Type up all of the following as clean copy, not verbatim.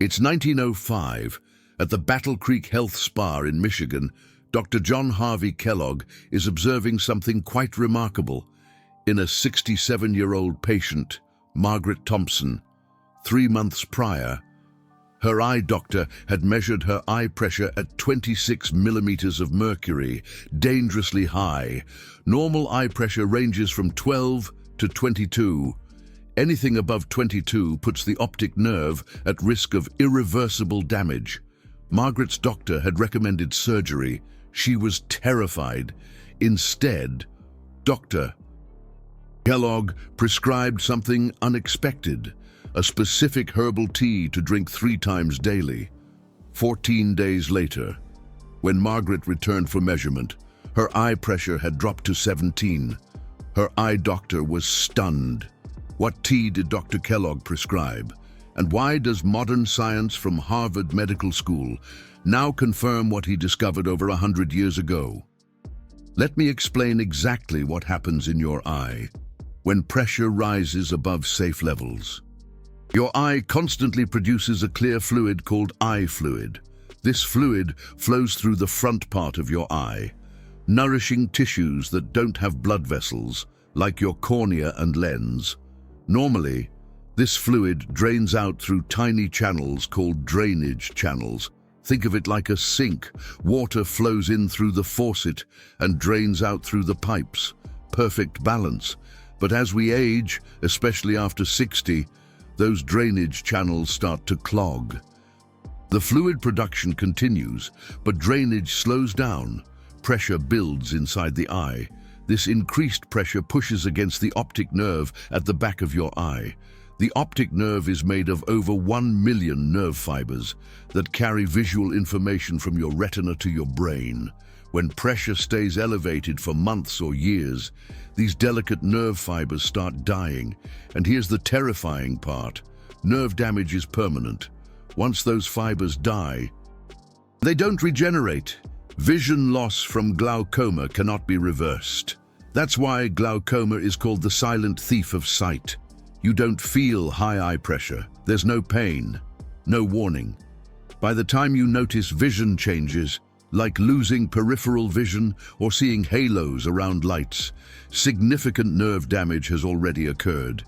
It's 1905. At the Battle Creek Health Spa in Michigan, Dr. John Harvey Kellogg is observing something quite remarkable in a 67-year-old patient, Margaret Thompson. 3 months prior, her eye doctor had measured her eye pressure at 26 millimeters of mercury, dangerously high. Normal eye pressure ranges from 12 to 22. Anything above 22 puts the optic nerve at risk of irreversible damage. Margaret's doctor had recommended surgery. She was terrified. Instead, Dr. Kellogg prescribed something unexpected, a specific herbal tea to drink 3 times daily. 14 days later, when Margaret returned for measurement, her eye pressure had dropped to 17. Her eye doctor was stunned. What tea did Dr. Kellogg prescribe? And why does modern science from Harvard Medical School now confirm what he discovered over 100 years ago? Let me explain exactly what happens in your eye when pressure rises above safe levels. Your eye constantly produces a clear fluid called eye fluid. This fluid flows through the front part of your eye, nourishing tissues that don't have blood vessels, like your cornea and lens. Normally, this fluid drains out through tiny channels called drainage channels. Think of it like a sink. Water flows in through the faucet and drains out through the pipes. Perfect balance. But as we age, especially after 60, those drainage channels start to clog. The fluid production continues, but drainage slows down. Pressure builds inside the eye. This increased pressure pushes against the optic nerve at the back of your eye. The optic nerve is made of over 1 million nerve fibers that carry visual information from your retina to your brain. When pressure stays elevated for months or years, these delicate nerve fibers start dying. And here's the terrifying part. Nerve damage is permanent. Once those fibers die, they don't regenerate. Vision loss from glaucoma cannot be reversed. That's why glaucoma is called the silent thief of sight. You don't feel high eye pressure. There's no pain, no warning. By the time you notice vision changes, like losing peripheral vision or seeing halos around lights, significant nerve damage has already occurred.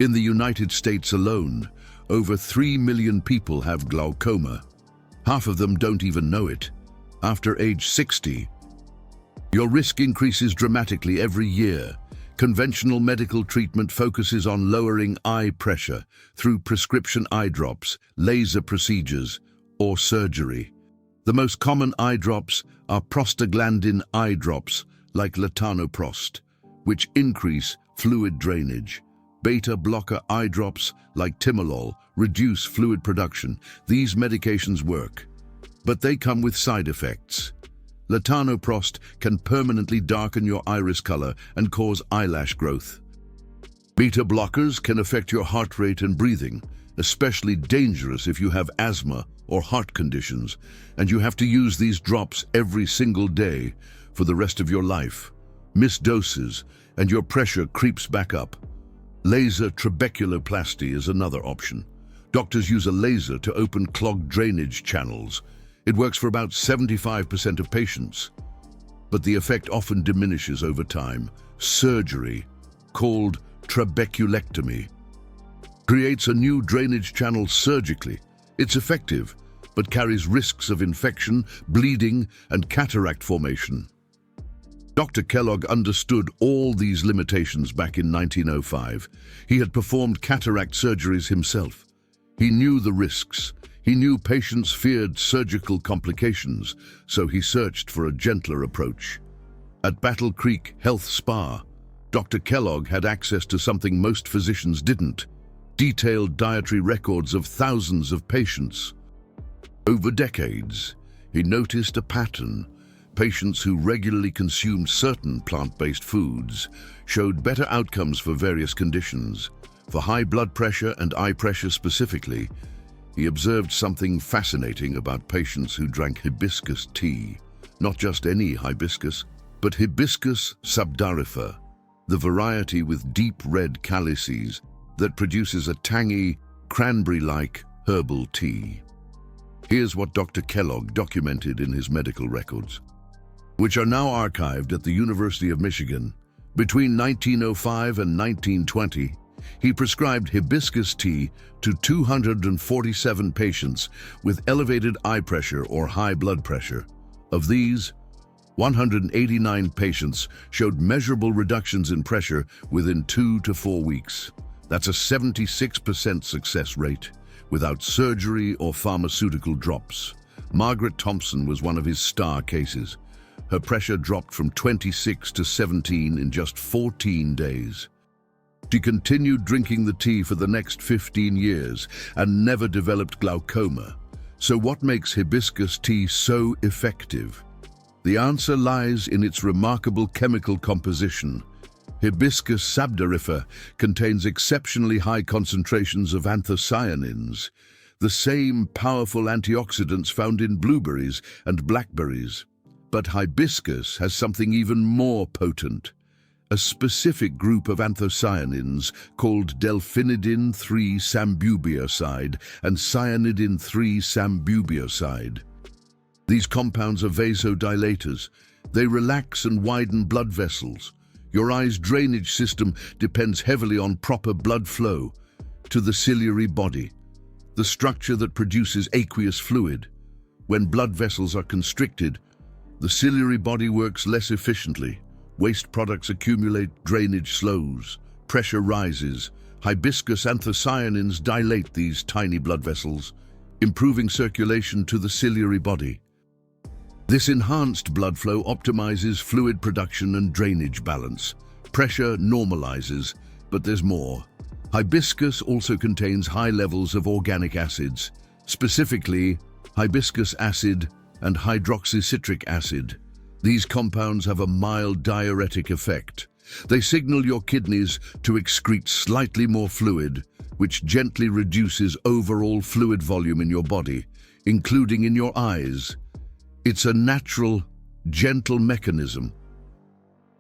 In the United States alone, over 3 million people have glaucoma. Half of them don't even know it. After age 60, your risk increases dramatically every year. Conventional medical treatment focuses on lowering eye pressure through prescription eye drops, laser procedures, or surgery. The most common eye drops are prostaglandin eye drops like latanoprost, which increase fluid drainage. Beta blocker eye drops like timolol reduce fluid production. These medications work, but they come with side effects. Latanoprost can permanently darken your iris color and cause eyelash growth. Beta blockers can affect your heart rate and breathing, especially dangerous if you have asthma or heart conditions, and you have to use these drops every single day for the rest of your life. Miss doses, and your pressure creeps back up. Laser trabeculoplasty is another option. Doctors use a laser to open clogged drainage channels. It works for about 75% of patients, but the effect often diminishes over time. Surgery, called trabeculectomy, creates a new drainage channel surgically. It's effective, but carries risks of infection, bleeding, and cataract formation. Dr. Kellogg understood all these limitations back in 1905. He had performed cataract surgeries himself. He knew the risks. He knew patients feared surgical complications, so he searched for a gentler approach. At Battle Creek Health Spa, Dr. Kellogg had access to something most physicians didn't: detailed dietary records of thousands of patients. Over decades, he noticed a pattern. Patients who regularly consumed certain plant-based foods showed better outcomes for various conditions. For high blood pressure and eye pressure specifically, he observed something fascinating about patients who drank hibiscus tea. Not just any hibiscus, but Hibiscus subdarifer, the variety with deep red calyces that produces a tangy, cranberry-like herbal tea. Here's what Dr. Kellogg documented in his medical records, which are now archived at the University of Michigan. Between 1905 and 1920, he prescribed hibiscus tea to 247 patients with elevated eye pressure or high blood pressure. Of these, 189 patients showed measurable reductions in pressure within 2 to 4 weeks. That's a 76% success rate, without surgery or pharmaceutical drops. Margaret Thompson was one of his star cases. Her pressure dropped from 26 to 17 in just 14 days. She continued drinking the tea for the next 15 years and never developed glaucoma. So what makes hibiscus tea so effective? The answer lies in its remarkable chemical composition. Hibiscus sabdarifera contains exceptionally high concentrations of anthocyanins, the same powerful antioxidants found in blueberries and blackberries. But hibiscus has something even more potent, a specific group of anthocyanins called delphinidin-3-sambubioside and cyanidin-3-sambubioside. These compounds are vasodilators. They relax and widen blood vessels. Your eye's drainage system depends heavily on proper blood flow to the ciliary body, the structure that produces aqueous fluid. When blood vessels are constricted, the ciliary body works less efficiently. Waste products accumulate, drainage slows, pressure rises. Hibiscus anthocyanins dilate these tiny blood vessels, improving circulation to the ciliary body. This enhanced blood flow optimizes fluid production and drainage balance. Pressure normalizes, but there's more. Hibiscus also contains high levels of organic acids, specifically hibiscus acid and hydroxycitric acid. These compounds have a mild diuretic effect. They signal your kidneys to excrete slightly more fluid, which gently reduces overall fluid volume in your body, including in your eyes. It's a natural, gentle mechanism.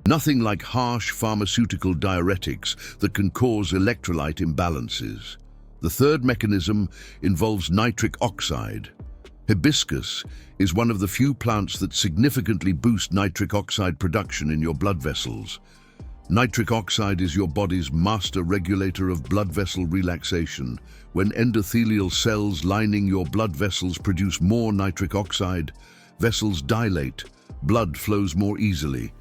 Nothing like harsh pharmaceutical diuretics that can cause electrolyte imbalances. The third mechanism involves nitric oxide. Hibiscus is one of the few plants that significantly boost nitric oxide production in your blood vessels. Nitric oxide is your body's master regulator of blood vessel relaxation. When endothelial cells lining your blood vessels produce more nitric oxide, vessels dilate, blood flows more easily,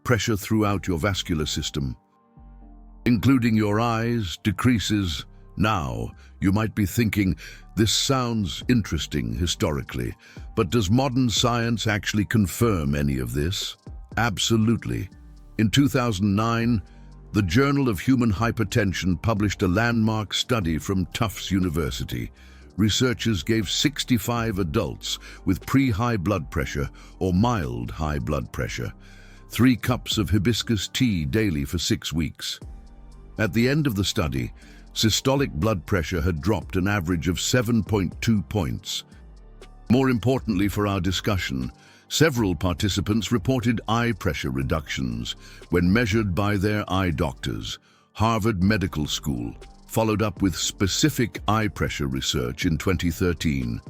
pressure throughout your vascular system, including your eyes, decreases. Now, you might be thinking, this sounds interesting historically, but does modern science actually confirm any of this? Absolutely. In 2009, the Journal of Human Hypertension published a landmark study from Tufts University. Researchers gave 65 adults with pre-high blood pressure or mild high blood pressure 3 cups of hibiscus tea daily for 6 weeks. At the end of the study, systolic blood pressure had dropped an average of 7.2 points. More importantly for our discussion, several participants reported eye pressure reductions when measured by their eye doctors. Harvard Medical School followed up with specific eye pressure research in 2013.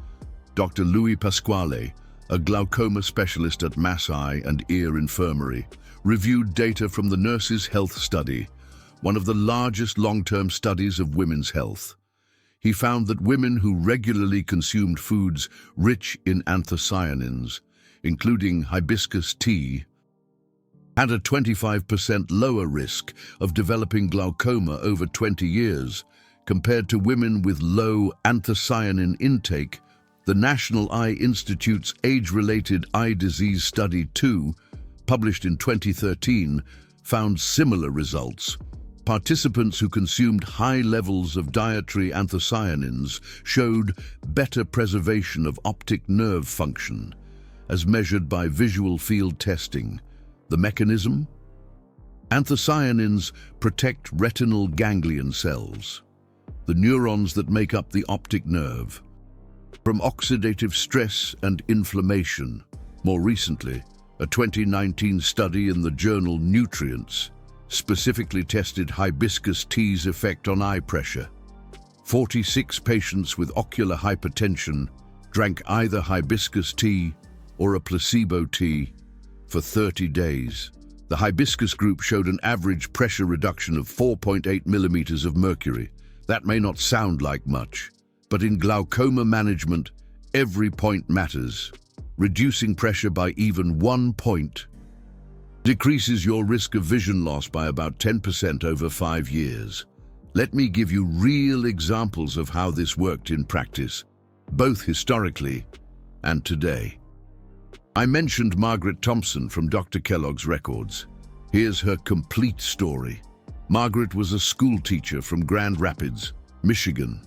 Dr. Louis Pasquale, a glaucoma specialist at Mass Eye and Ear Infirmary, reviewed data from the Nurses' Health Study, one of the largest long-term studies of women's health. He found that women who regularly consumed foods rich in anthocyanins, including hibiscus tea, had a 25% lower risk of developing glaucoma over 20 years compared to women with low anthocyanin intake. The National Eye Institute's Age-Related Eye Disease Study 2, published in 2013, found similar results. Participants who consumed high levels of dietary anthocyanins showed better preservation of optic nerve function, as measured by visual field testing. The mechanism? Anthocyanins protect retinal ganglion cells, the neurons that make up the optic nerve, from oxidative stress and inflammation. More recently, a 2019 study in the journal Nutrients specifically tested hibiscus tea's effect on eye pressure. 46 patients with ocular hypertension drank either hibiscus tea or a placebo tea for 30 days. The hibiscus group showed an average pressure reduction of 4.8 millimeters of mercury. That may not sound like much, but in glaucoma management, every point matters. Reducing pressure by even 1 point decreases your risk of vision loss by about 10% over 5 years. Let me give you real examples of how this worked in practice, both historically and today. I mentioned Margaret Thompson from Dr. Kellogg's records. Here's her complete story. Margaret was a school teacher from Grand Rapids, Michigan.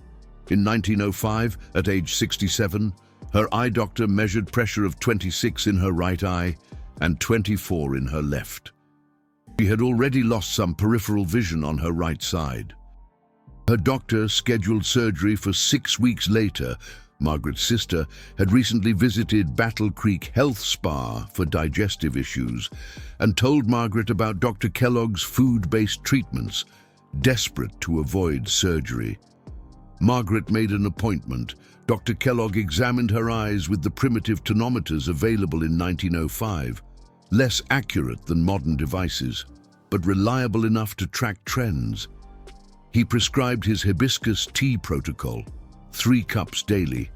In 1905, at age 67, her eye doctor measured pressure of 26 in her right eye and 24 in her left. She had already lost some peripheral vision on her right side. Her doctor scheduled surgery for 6 weeks later. Margaret's sister had recently visited Battle Creek Health Spa for digestive issues and told Margaret about Dr. Kellogg's food-based treatments, desperate to avoid surgery. Margaret made an appointment. Dr. Kellogg examined her eyes with the primitive tonometers available in 1905, less accurate than modern devices, but reliable enough to track trends. He prescribed his hibiscus tea protocol, 3 cups daily,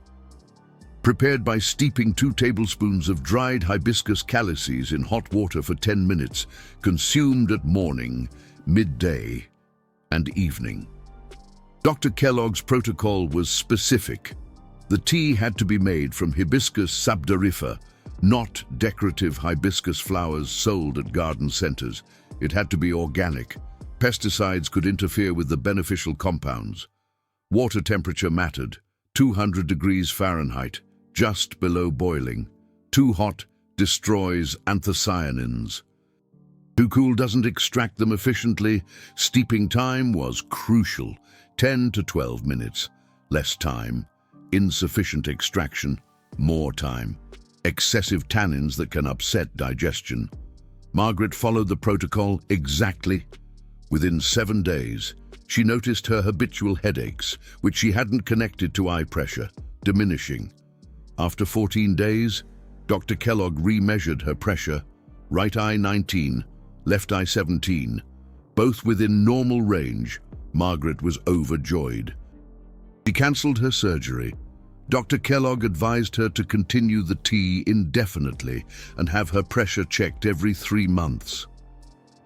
prepared by steeping 2 tablespoons of dried hibiscus calices in hot water for 10 minutes, consumed at morning, midday, and evening. Dr. Kellogg's protocol was specific. The tea had to be made from Hibiscus sabdarifera, not decorative hibiscus flowers sold at garden centers. It had to be organic. Pesticides could interfere with the beneficial compounds. Water temperature mattered, 200 degrees Fahrenheit, just below boiling. Too hot destroys anthocyanins. Too cool doesn't extract them efficiently. Steeping time was crucial, 10 to 12 minutes. Less time, insufficient extraction, more time. Excessive tannins that can upset digestion. Margaret followed the protocol exactly. Within 7 days, she noticed her habitual headaches, which she hadn't connected to eye pressure, diminishing. After 14 days, Dr. Kellogg remeasured her pressure, right eye 19, left eye 17, both within normal range. Margaret was overjoyed. She cancelled her surgery. Dr. Kellogg advised her to continue the tea indefinitely and have her pressure checked every 3 months.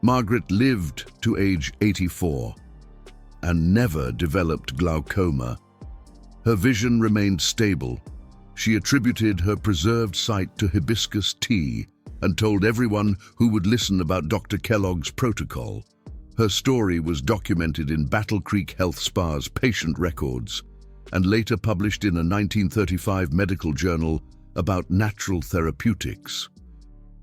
Margaret lived to age 84 and never developed glaucoma. Her vision remained stable. She attributed her preserved sight to hibiscus tea and told everyone who would listen about Dr. Kellogg's protocol. Her story was documented in Battle Creek Health Spa's patient records and later published in a 1935 medical journal about natural therapeutics.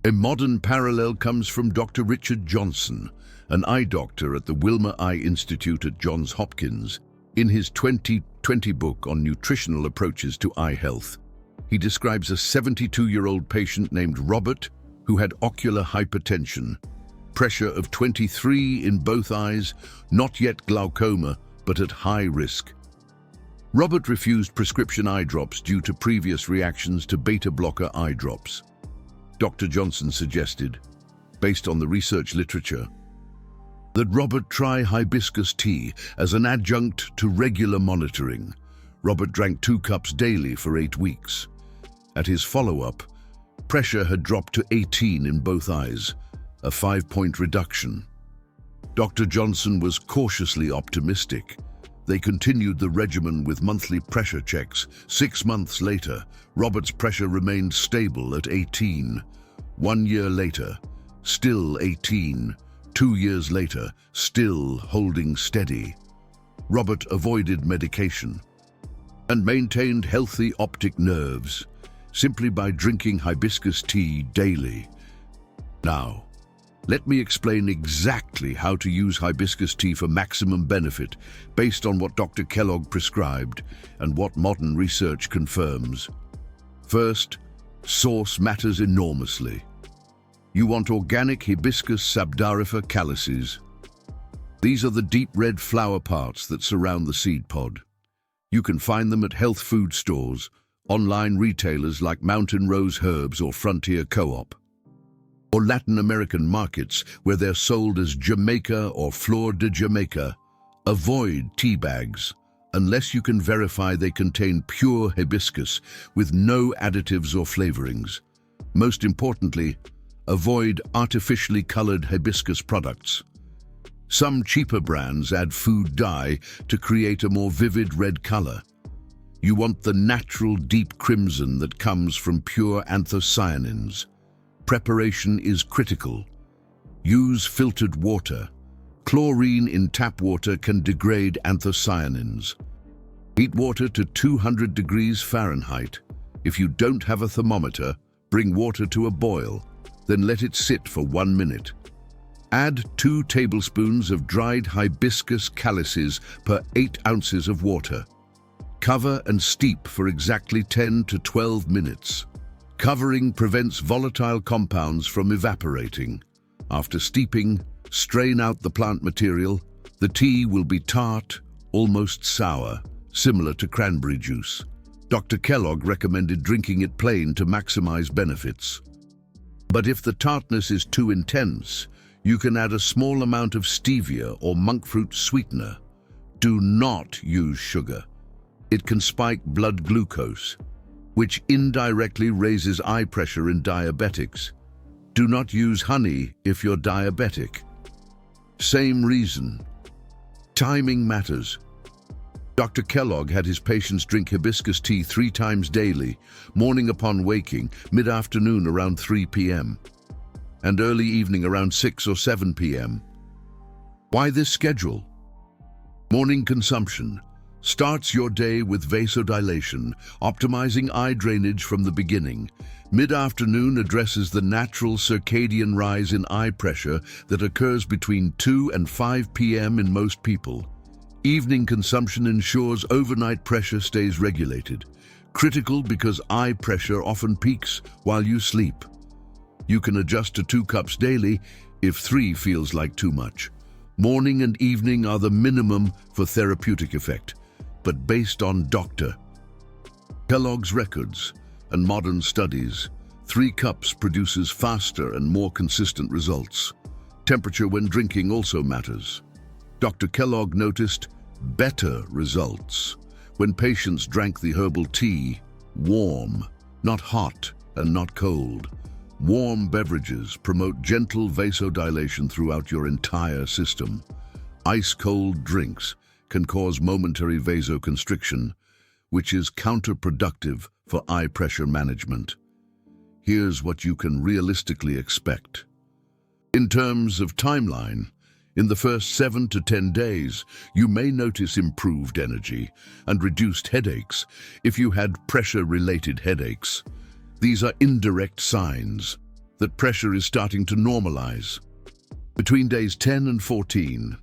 A modern parallel comes from Dr. Richard Johnson, an eye doctor at the Wilmer Eye Institute at Johns Hopkins. In his 2020 book on nutritional approaches to eye health, he describes a 72-year-old patient named Robert who had ocular hypertension, pressure of 23 in both eyes, not yet glaucoma, but at high risk. Robert refused prescription eye drops due to previous reactions to beta-blocker eye drops. Dr. Johnson suggested, based on the research literature, that Robert try hibiscus tea as an adjunct to regular monitoring. Robert drank 2 cups daily for 8 weeks. At his follow-up, pressure had dropped to 18 in both eyes, a 5-point reduction. Dr. Johnson was cautiously optimistic. They continued the regimen with monthly pressure checks. 6 months later, Robert's pressure remained stable at 18. 1 year later, still 18. 2 years later, still holding steady. Robert avoided medication and maintained healthy optic nerves simply by drinking hibiscus tea daily. Now, let me explain exactly how to use hibiscus tea for maximum benefit based on what Dr. Kellogg prescribed and what modern research confirms. First, source matters enormously. You want organic Hibiscus sabdarifera calices. These are the deep red flower parts that surround the seed pod. You can find them at health food stores, online retailers like Mountain Rose Herbs or Frontier Co-op, or Latin American markets where they're sold as Jamaica or Flor de Jamaica. Avoid tea bags unless you can verify they contain pure hibiscus with no additives or flavorings. Most importantly, avoid artificially colored hibiscus products. Some cheaper brands add food dye to create a more vivid red color. You want the natural deep crimson that comes from pure anthocyanins. Preparation is critical. Use filtered water. Chlorine in tap water can degrade anthocyanins. Heat water to 200 degrees Fahrenheit. If you don't have a thermometer, bring water to a boil, then let it sit for 1 minute. Add 2 tablespoons of dried hibiscus calices per 8 ounces of water. Cover and steep for exactly 10 to 12 minutes. Covering prevents volatile compounds from evaporating. After steeping, strain out the plant material. The tea will be tart, almost sour, similar to cranberry juice. Dr. Kellogg recommended drinking it plain to maximize benefits. But if the tartness is too intense, you can add a small amount of stevia or monk fruit sweetener. Do not use sugar. It can spike blood glucose, which indirectly raises eye pressure in diabetics. Do not use honey if you're diabetic. Same reason. Timing matters. Dr. Kellogg had his patients drink hibiscus tea 3 times daily, morning upon waking, mid-afternoon around 3 p.m., and early evening around 6 or 7 p.m. Why this schedule? Morning consumption starts your day with vasodilation, optimizing eye drainage from the beginning. Mid-afternoon addresses the natural circadian rise in eye pressure that occurs between 2 and 5 p.m. in most people. Evening consumption ensures overnight pressure stays regulated, critical because eye pressure often peaks while you sleep. You can adjust to 2 cups daily if 3 feels like too much. Morning and evening are the minimum for therapeutic effect, but based on Dr. Kellogg's records and modern studies, 3 cups produces faster and more consistent results. Temperature when drinking also matters. Dr. Kellogg noticed better results when patients drank the herbal tea warm, not hot and not cold. Warm beverages promote gentle vasodilation throughout your entire system. Ice-cold drinks can cause momentary vasoconstriction, which is counterproductive for eye pressure management. Here's what you can realistically expect. In terms of timeline, in the first 7 to 10 days, you may notice improved energy and reduced headaches if you had pressure-related headaches. These are indirect signs that pressure is starting to normalize. Between days 10 and 14,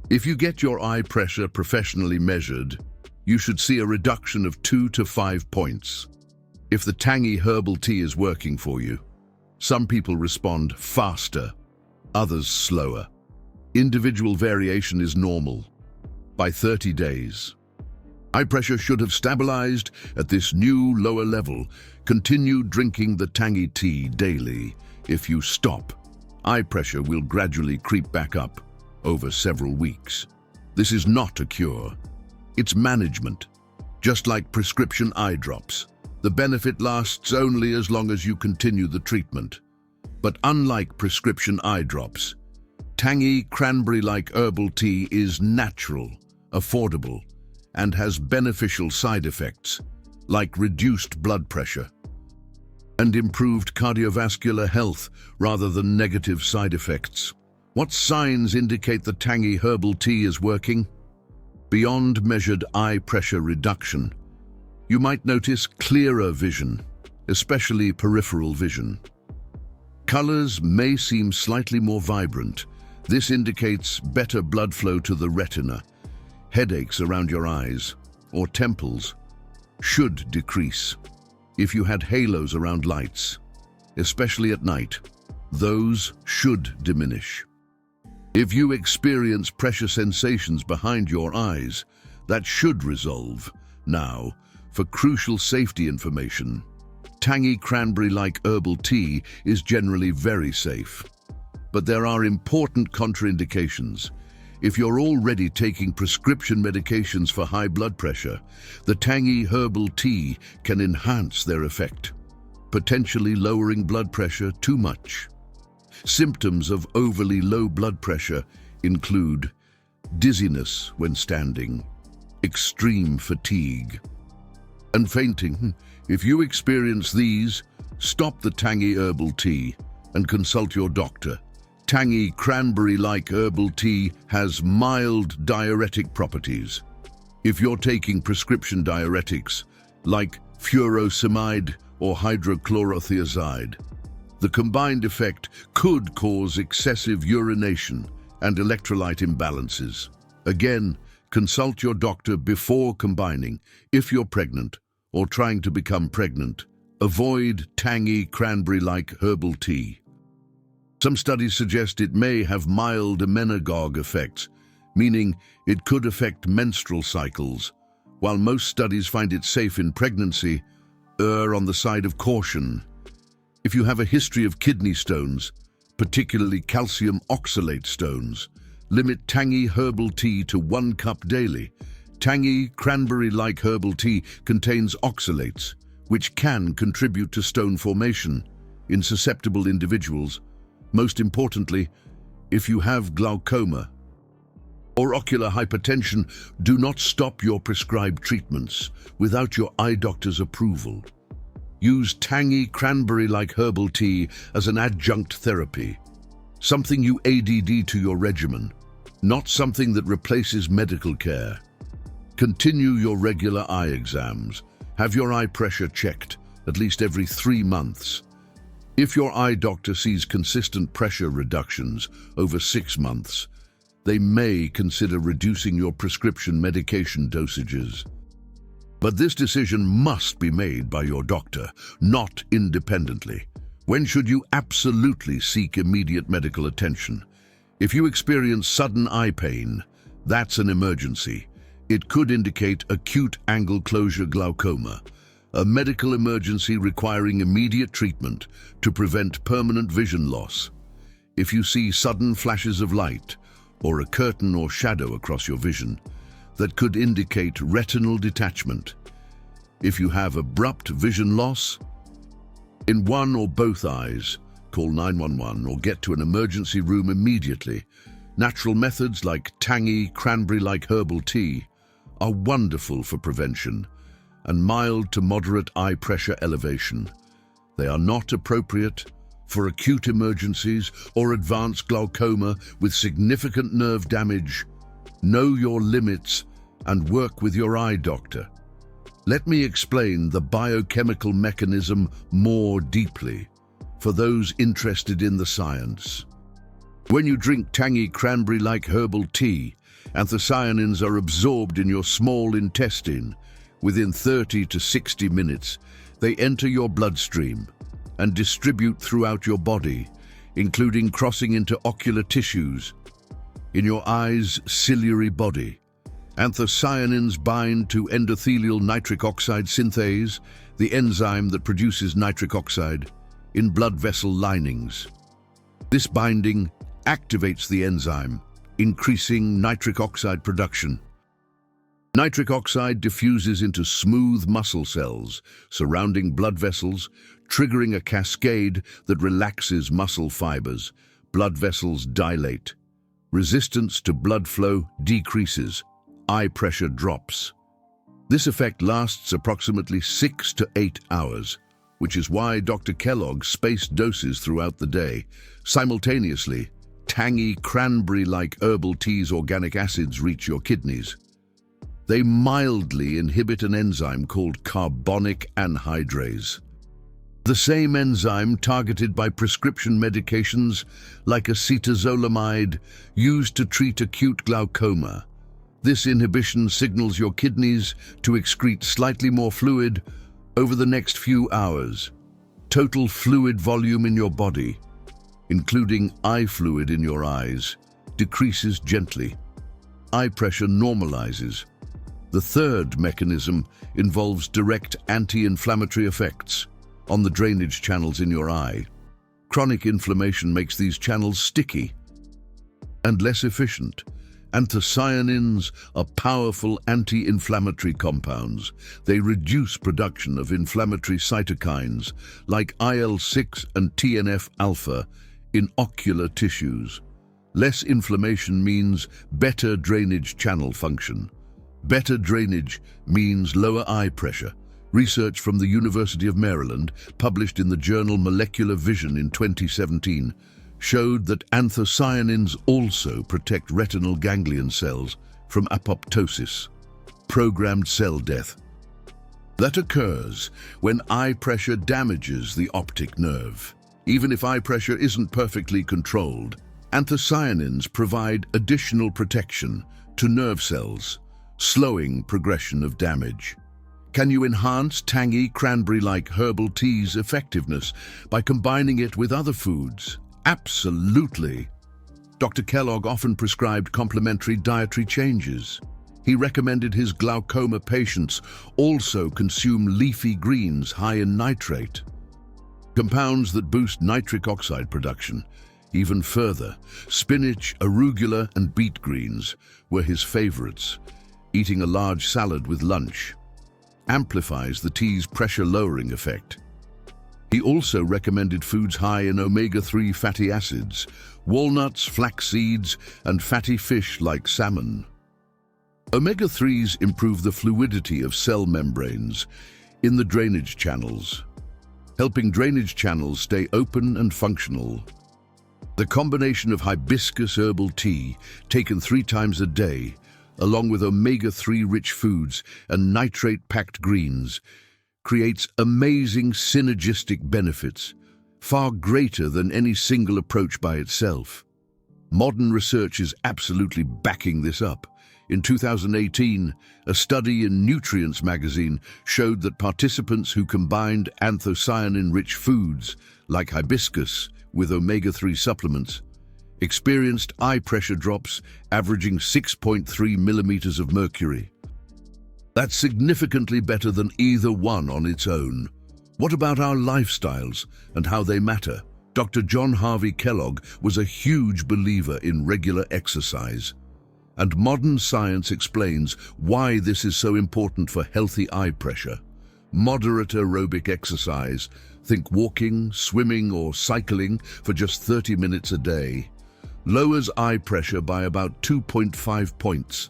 if you get your eye pressure professionally measured, you should see a reduction of 2 to 5 points. If the tangy herbal tea is working for you, some people respond faster, others slower. Individual variation is normal. By 30 days, eye pressure should have stabilized at this new lower level. Continue drinking the tangy tea daily. If you stop, eye pressure will gradually creep back up over several weeks. This is not a cure. It's management. Just like prescription eye drops, the benefit lasts only as long as you continue the treatment. But unlike prescription eye drops, tangy cranberry-like herbal tea is natural, affordable, and has beneficial side effects like reduced blood pressure and improved cardiovascular health rather than negative side effects. What signs indicate the tangy herbal tea is working? Beyond measured eye pressure reduction, you might notice clearer vision, especially peripheral vision. Colors may seem slightly more vibrant. This indicates better blood flow to the retina. Headaches around your eyes or temples should decrease. If you had halos around lights, especially at night, those should diminish. If you experience pressure sensations behind your eyes, That should resolve. Now, for crucial safety information, tangy cranberry-like herbal tea is generally very safe. But there are important contraindications. If you're already taking prescription medications for high blood pressure, the tangy herbal tea can enhance their effect, potentially lowering blood pressure too much. Symptoms of overly low blood pressure include dizziness when standing, extreme fatigue, and fainting. If you experience these, stop the tangy herbal tea and consult your doctor. Tangy cranberry-like herbal tea has mild diuretic properties. If you're taking prescription diuretics like furosemide or hydrochlorothiazide, the combined effect could cause excessive urination and electrolyte imbalances. Again, consult your doctor before combining. If you're pregnant or trying to become pregnant, avoid tangy cranberry-like herbal tea. Some studies suggest it may have mild emmenagogue effects, meaning it could affect menstrual cycles. While most studies find it safe in pregnancy, err on the side of caution. If you have a history of kidney stones, particularly calcium oxalate stones, limit tangy herbal tea to 1 cup daily. Tangy cranberry-like herbal tea contains oxalates, which can contribute to stone formation in susceptible individuals. Most importantly, if you have glaucoma or ocular hypertension, do not stop your prescribed treatments without your eye doctor's approval. Use tangy cranberry-like herbal tea as an adjunct therapy, something you add to your regimen, not something that replaces medical care. Continue your regular eye exams. Have your eye pressure checked at least every 3 months. If your eye doctor sees consistent pressure reductions over 6 months, they may consider reducing your prescription medication dosages. But this decision must be made by your doctor, not independently. When should you absolutely seek immediate medical attention? If you experience sudden eye pain, that's an emergency. It could indicate acute angle closure glaucoma, a medical emergency requiring immediate treatment to prevent permanent vision loss. If you see sudden flashes of light or a curtain or shadow across your vision, that could indicate retinal detachment. If you have abrupt vision loss in one or both eyes, call 911 or get to an emergency room immediately. Natural methods like tangy cranberry-like herbal tea are wonderful for prevention and mild to moderate eye pressure elevation. They are not appropriate for acute emergencies or advanced glaucoma with significant nerve damage. Know your limits and work with your eye doctor. Let me explain the biochemical mechanism more deeply for those interested in the science. When you drink tangy cranberry-like herbal tea, anthocyanins are absorbed in your small intestine. Within 30 to 60 minutes, they enter your bloodstream and distribute throughout your body, including crossing into ocular tissues. In your eye's ciliary body, anthocyanins bind to endothelial nitric oxide synthase, the enzyme that produces nitric oxide, in blood vessel linings. This binding activates the enzyme, increasing nitric oxide production. Nitric oxide diffuses into smooth muscle cells surrounding blood vessels, triggering a cascade that relaxes muscle fibers. Blood vessels dilate. Resistance to blood flow decreases. Eye pressure drops. This effect lasts approximately 6 to 8 hours, which is why Dr. Kellogg spaced doses throughout the day. Simultaneously, tangy cranberry-like herbal tea's organic acids reach your kidneys. They mildly inhibit an enzyme called carbonic anhydrase, the same enzyme targeted by prescription medications like acetazolamide used to treat acute glaucoma. This inhibition signals your kidneys to excrete slightly more fluid over the next few hours. Total fluid volume in your body, including eye fluid in your eyes, decreases gently. Eye pressure normalizes. The third mechanism involves direct anti-inflammatory effects on the drainage channels in your eye. Chronic inflammation makes these channels sticky and less efficient. Anthocyanins are powerful anti-inflammatory compounds. They reduce production of inflammatory cytokines like IL-6 and TNF-alpha in ocular tissues. Less inflammation means better drainage channel function. Better drainage means lower eye pressure. Research from the University of Maryland, published in the journal Molecular Vision in 2017, showed that anthocyanins also protect retinal ganglion cells from apoptosis, programmed cell death. That occurs when eye pressure damages the optic nerve. Even if eye pressure isn't perfectly controlled, anthocyanins provide additional protection to nerve cells, slowing progression of damage. Can you enhance tangy, cranberry-like herbal tea's effectiveness by combining it with other foods? Absolutely. Dr. Kellogg often prescribed complementary dietary changes. He recommended his glaucoma patients also consume leafy greens high in nitrate, compounds that boost nitric oxide production. Even further, spinach, arugula, and beet greens were his favorites. Eating a large salad with lunch amplifies the tea's pressure-lowering effect. He also recommended foods high in omega-3 fatty acids, walnuts, flax seeds, and fatty fish like salmon. Omega-3s improve the fluidity of cell membranes in the drainage channels, helping drainage channels stay open and functional. The combination of hibiscus herbal tea, taken 3 times a day, along with omega-3 rich foods and nitrate-packed greens, creates amazing synergistic benefits, far greater than any single approach by itself. Modern research is absolutely backing this up. In 2018, a study in Nutrients magazine showed that participants who combined anthocyanin-rich foods, like hibiscus, with omega-3 supplements, experienced eye pressure drops averaging 6.3 millimeters of mercury. That's significantly better than either one on its own. What about our lifestyles and how they matter? Dr. John Harvey Kellogg was a huge believer in regular exercise, and modern science explains why this is so important for healthy eye pressure. Moderate aerobic exercise, think walking, swimming, or cycling for just 30 minutes a day, lowers eye pressure by about 2.5 points,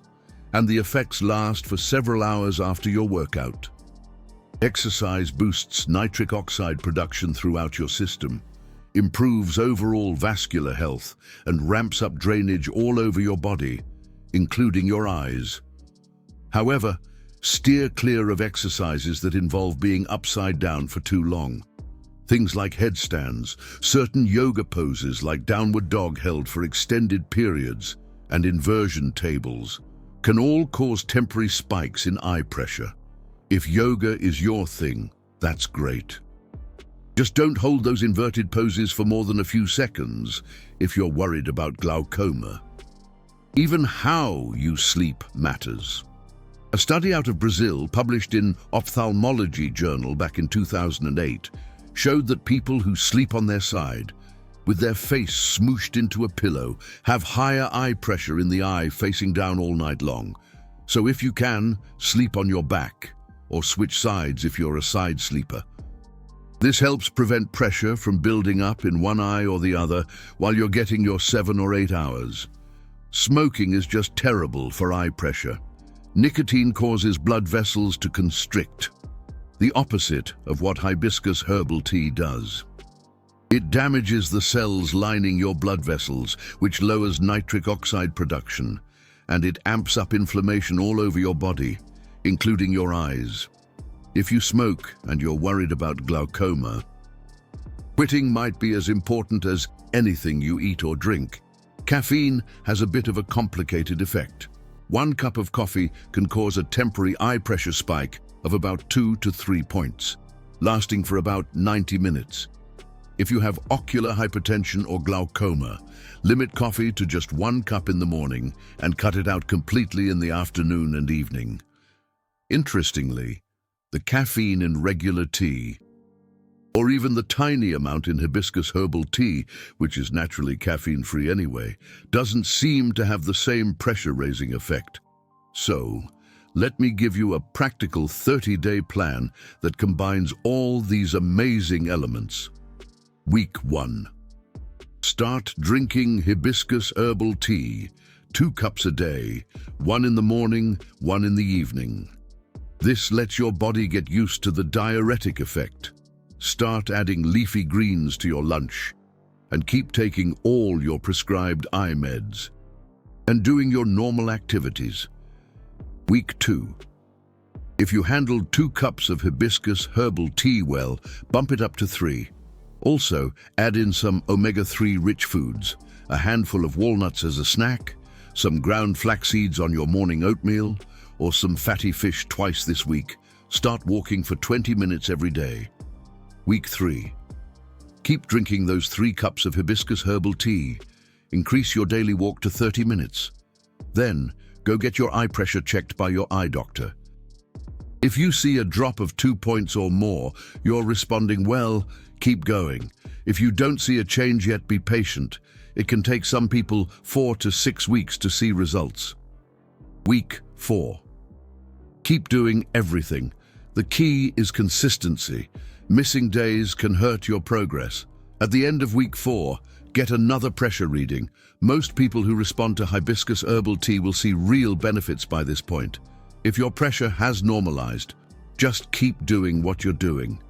and the effects last for several hours after your workout. Exercise boosts nitric oxide production throughout your system, improves overall vascular health, and ramps up drainage all over your body, including your eyes. However, steer clear of exercises that involve being upside down for too long. Things like headstands, certain yoga poses like downward dog held for extended periods, and inversion tables can all cause temporary spikes in eye pressure. If yoga is your thing, that's great. Just don't hold those inverted poses for more than a few seconds if you're worried about glaucoma. Even how you sleep matters. A study out of Brazil, published in Ophthalmology Journal back in 2008, showed that people who sleep on their side, with their face smooshed into a pillow, have higher eye pressure in the eye facing down all night long. So if you can, sleep on your back, or switch sides if you're a side sleeper. This helps prevent pressure from building up in one eye or the other while you're getting your 7 or 8 hours. Smoking is just terrible for eye pressure. Nicotine causes blood vessels to constrict, the opposite of what hibiscus herbal tea does. It damages the cells lining your blood vessels, which lowers nitric oxide production, and it amps up inflammation all over your body, including your eyes. If you smoke and you're worried about glaucoma, quitting might be as important as anything you eat or drink. Caffeine has a bit of a complicated effect. 1 cup of coffee can cause a temporary eye pressure spike of about 2 to 3 points, lasting for about 90 minutes. If you have ocular hypertension or glaucoma, limit coffee to just 1 cup in the morning and cut it out completely in the afternoon and evening. Interestingly, the caffeine in regular tea, or even the tiny amount in hibiscus herbal tea, which is naturally caffeine-free anyway, doesn't seem to have the same pressure-raising effect. So, let me give you a practical 30-day plan that combines all these amazing elements. Week 1. Start drinking hibiscus herbal tea, 2 cups a day, 1 in the morning, 1 in the evening. This lets your body get used to the diuretic effect. Start adding leafy greens to your lunch, and keep taking all your prescribed eye meds, and doing your normal activities. Week 2. If you handled 2 cups of hibiscus herbal tea well, bump it up to 3. Also, add in some omega-3 rich foods, a handful of walnuts as a snack, some ground flax seeds on your morning oatmeal, or some fatty fish twice this week. Start walking for 20 minutes every day. Week 3. Keep drinking those 3 cups of hibiscus herbal tea. Increase your daily walk to 30 minutes. Then, go get your eye pressure checked by your eye doctor. If you see a drop of 2 points or more, you're responding well, keep going. If you don't see a change yet, be patient. It can take some people 4 to 6 weeks to see results. Week 4. Keep doing everything. The key is consistency. Missing days can hurt your progress. At the end of week 4, get another pressure reading. Most people who respond to hibiscus herbal tea will see real benefits by this point. If your pressure has normalized, just keep doing what you're doing.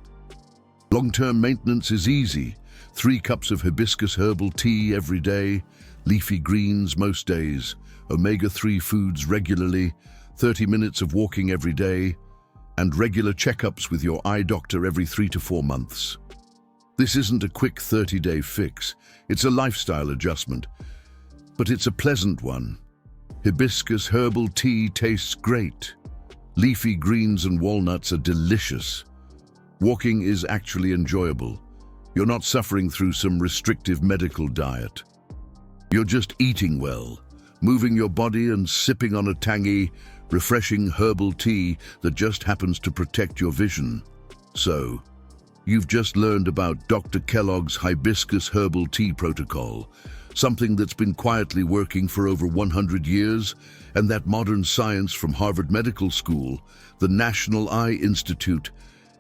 Long-term maintenance is easy. 3 cups of hibiscus herbal tea every day, leafy greens most days, omega-3 foods regularly, 30 minutes of walking every day, and regular checkups with your eye doctor every 3 to 4 months. This isn't a quick 30-day fix. It's a lifestyle adjustment, but it's a pleasant one. Hibiscus herbal tea tastes great. Leafy greens and walnuts are delicious. Walking is actually enjoyable. You're not suffering through some restrictive medical diet. You're just eating well, moving your body and sipping on a tangy, refreshing herbal tea that just happens to protect your vision. So, you've just learned about Dr. Kellogg's hibiscus herbal tea protocol, something that's been quietly working for over 100 years, and that modern science from Harvard Medical School, the National Eye Institute,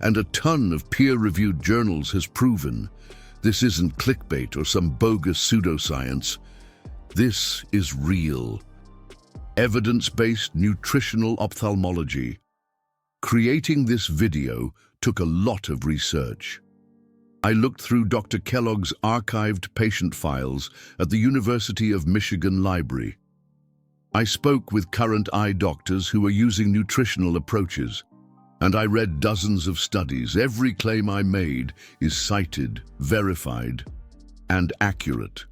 and a ton of peer-reviewed journals has proven. This isn't clickbait or some bogus pseudoscience. This is real, evidence-based nutritional ophthalmology. Creating this video took a lot of research. I looked through Dr. Kellogg's archived patient files at the University of Michigan Library. I spoke with current eye doctors who are using nutritional approaches, and I read dozens of studies. Every claim I made is cited, verified, and accurate.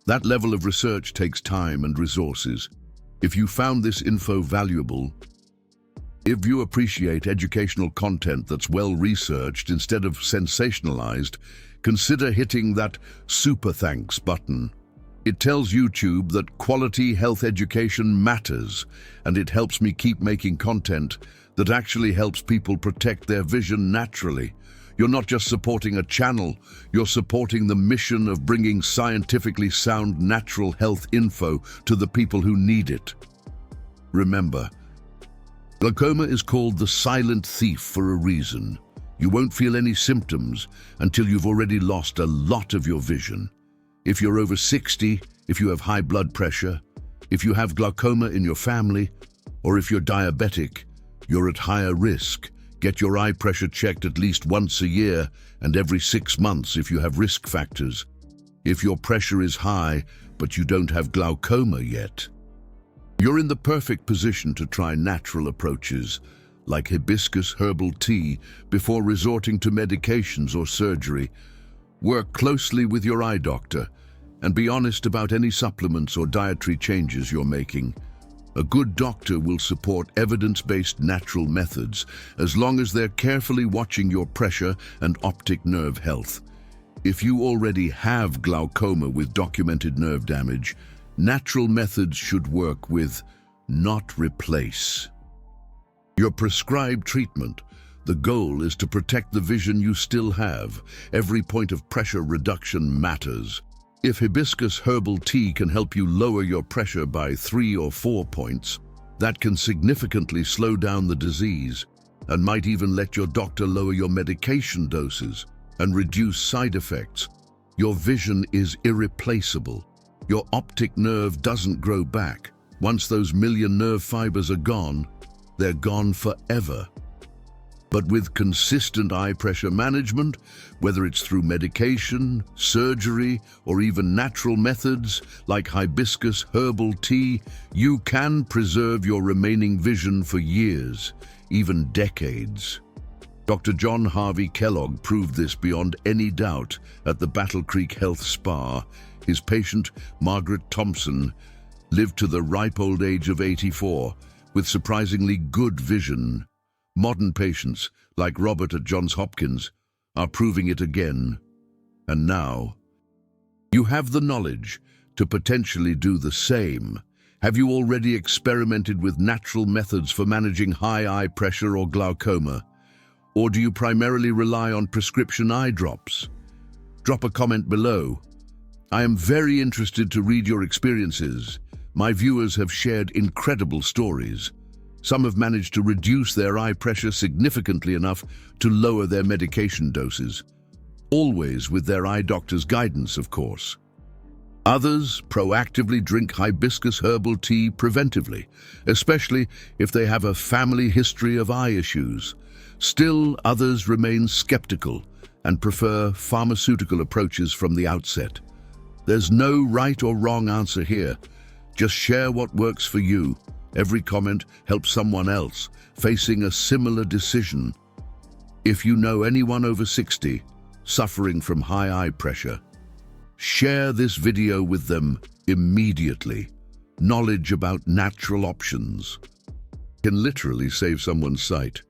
That level of research takes time and resources. If you found this info valuable, if you appreciate educational content that's well-researched instead of sensationalized, consider hitting that super thanks button. It tells YouTube that quality health education matters, and it helps me keep making content that actually helps people protect their vision naturally. You're not just supporting a channel, you're supporting the mission of bringing scientifically sound natural health info to the people who need it. Remember, glaucoma is called the silent thief for a reason. You won't feel any symptoms until you've already lost a lot of your vision. If you're over 60, if you have high blood pressure, if you have glaucoma in your family, or if you're diabetic, you're at higher risk. Get your eye pressure checked at least once a year and every 6 months if you have risk factors. If your pressure is high, but you don't have glaucoma yet, you're in the perfect position to try natural approaches like hibiscus herbal tea before resorting to medications or surgery. Work closely with your eye doctor and be honest about any supplements or dietary changes you're making. A good doctor will support evidence-based natural methods as long as they're carefully watching your pressure and optic nerve health. If you already have glaucoma with documented nerve damage, natural methods should work with, not replace. Your prescribed treatment. The goal is to protect the vision you still have. Every point of pressure reduction matters. If hibiscus herbal tea can help you lower your pressure by 3 or 4 points, that can significantly slow down the disease and might even let your doctor lower your medication doses and reduce side effects. Your vision is irreplaceable. Your optic nerve doesn't grow back. Once those million nerve fibers are gone, they're gone forever. But with consistent eye pressure management, whether it's through medication, surgery, or even natural methods like hibiscus herbal tea, you can preserve your remaining vision for years, even decades. Dr. John Harvey Kellogg proved this beyond any doubt at the Battle Creek Health Spa. His patient, Margaret Thompson, lived to the ripe old age of 84 with surprisingly good vision. Modern patients, like Robert at Johns Hopkins, are proving it again. And now, you have the knowledge to potentially do the same. Have you already experimented with natural methods for managing high eye pressure or glaucoma? Or do you primarily rely on prescription eye drops? Drop a comment below. I am very interested to read your experiences. My viewers have shared incredible stories. Some have managed to reduce their eye pressure significantly enough to lower their medication doses, always with their eye doctor's guidance, of course. Others proactively drink hibiscus herbal tea preventively, especially if they have a family history of eye issues. Still, others remain skeptical and prefer pharmaceutical approaches from the outset. There's no right or wrong answer here. Just share what works for you. Every comment helps someone else facing a similar decision. If you know anyone over 60 suffering from high eye pressure, share this video with them immediately. Knowledge about natural options can literally save someone's sight.